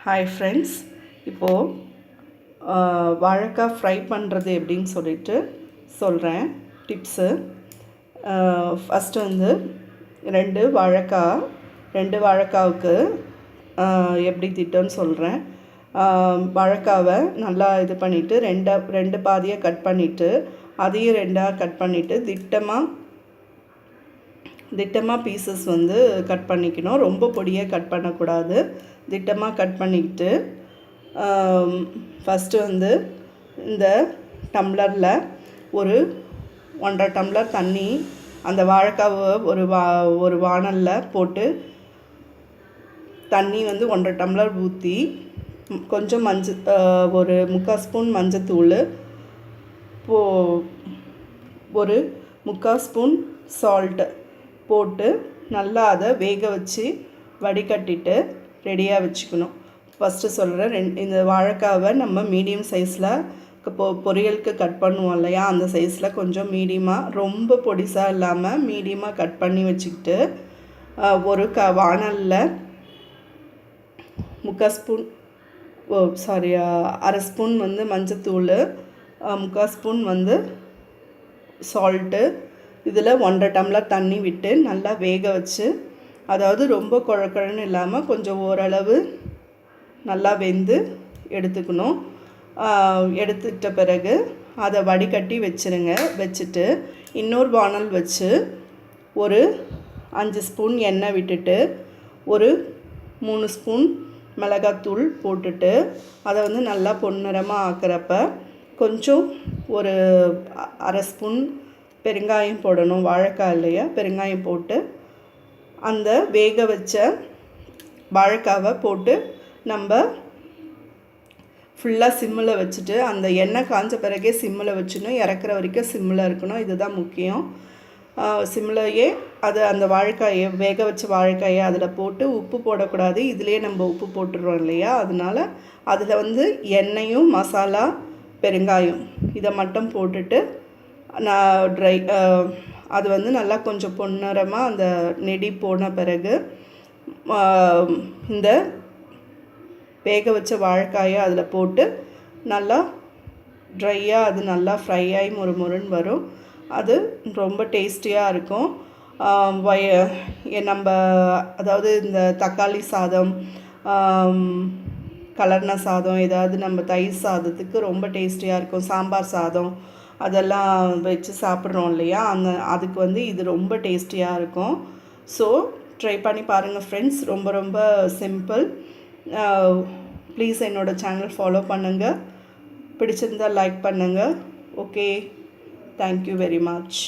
Hi friends, இப்போது வாழைக்காய் fry பண்ணுறது எப்படின்னு சொல்கிறேன் டிப்ஸு. ஃபஸ்ட்டு வந்து ரெண்டு வாழைக்காவுக்கு எப்படி திட்டம்னு சொல்கிறேன். வாழைக்காவை நல்லா இது பண்ணிவிட்டு ரெண்டு பாதியாக கட் பண்ணிவிட்டு அதையும் ரெண்டாக கட் பண்ணிவிட்டு திட்டமாக பீசஸ் வந்து கட் பண்ணிக்கணும். ரொம்ப பொடியாக கட் பண்ணக்கூடாது. திட்டமாக கட் பண்ணிக்கிட்டு ஃபஸ்ட்டு வந்து இந்த டம்ளரில் ஒரு 1.5 டம்ளர் தண்ணி அந்த வாழைக்காவை ஒரு வாணலில் போட்டு தண்ணி வந்து 1.5 டம்ளர் ஊற்றி கொஞ்சம் ஒரு 3/4 ஸ்பூன் மஞ்சத்தூள், ஒரு 3/4 ஸ்பூன் சால்ட்டு போட்டு நல்லா அதை வேக வச்சு வடிகட்டிட்டு ரெடியாக வச்சுக்கணும். ஃபஸ்ட்டு சொல்கிறேன், இந்த வாழைக்காவை நம்ம மீடியம் சைஸில் பொரியலுக்கு கட் பண்ணுவோம் இல்லையா, அந்த சைஸில் கொஞ்சம் மீடியமாக, ரொம்ப பொடிசாக இல்லாமல் மீடியமாக கட் பண்ணி வச்சுக்கிட்டு ஒரு வாணலில் 1/2 ஸ்பூன் அரை ஸ்பூன் வந்து மஞ்சத்தூள், 3/4 ஸ்பூன் வந்து சால்ட்டு, இதில் 1.5 டம்ளர் தண்ணி விட்டு நல்லா வேக வச்சு, அதாவது ரொம்ப குழக்குழன்னு இல்லாமல் கொஞ்சம் ஓரளவு நல்லா வெந்து எடுத்துக்கணும். எடுத்துக்கிட்ட பிறகு அதை வடிகட்டி வச்சுட்டு இன்னொரு வாணல் வச்சு ஒரு 5 ஸ்பூன் எண்ணெய் விட்டுட்டு ஒரு 3 ஸ்பூன் மிளகாத்தூள் போட்டுட்டு அதை வந்து நல்லா பொன்னிறமாக ஆக்கிறப்ப கொஞ்சம் ஒரு அரை ஸ்பூன் பெருங்காயம் போடணும். வாழைக்காய் இல்லையா, பெருங்காயம் போட்டு அந்த வேக வச்ச வாழைக்காவை போட்டு நம்ம ஃபுல்லாக சிம்மில் வச்சுட்டு, அந்த எண்ணெய் காஞ்ச பிறகே சிம்மில் வச்சுக்கணும். இறக்குற வரைக்கும் சிம்மில் இருக்கணும். இதுதான் முக்கியம். சிம்மிலையே அந்த வாழைக்காயை, வேக வச்ச வாழைக்காயை அதில் போட்டு, உப்பு போடக்கூடாது, இதிலே நம்ம உப்பு போட்டுடுறோம் இல்லையா, அதனால் அதில் வந்து எண்ணெயும் மசாலா பெருங்காயம் இதை மட்டும் போட்டுட்டு அது வந்து நல்லா கொஞ்சம் பொன்னிறமாக அந்த நெடி போன பிறகு இந்த வேக வச்ச வாழைக்காயை அதில் போட்டு நல்லா ட்ரையாக அது நல்லா ஃப்ரை ஆகி மொறுன்னு வரும். அது ரொம்ப டேஸ்டியாக இருக்கும். நம்ம அதாவது இந்த தக்காளி சாதம், கலர்ன சாதம், ஏதாவது நம்ம தயிர் சாதத்துக்கு ரொம்ப டேஸ்டியாக இருக்கும். சாம்பார் சாதம் அதெல்லாம் வச்சு சாப்பிட்றோம் இல்லையா, அதுக்கு வந்து இது ரொம்ப டேஸ்டியாக இருக்கும். ஸோ ட்ரை பண்ணி பாருங்கள் ஃப்ரெண்ட்ஸ். ரொம்ப ரொம்ப சிம்பிள். ப்ளீஸ் என்னோடய சேனல் ஃபாலோ பண்ணுங்கள். பிடிச்சிருந்தால் லைக் பண்ணுங்கள். Okay, thank you very much.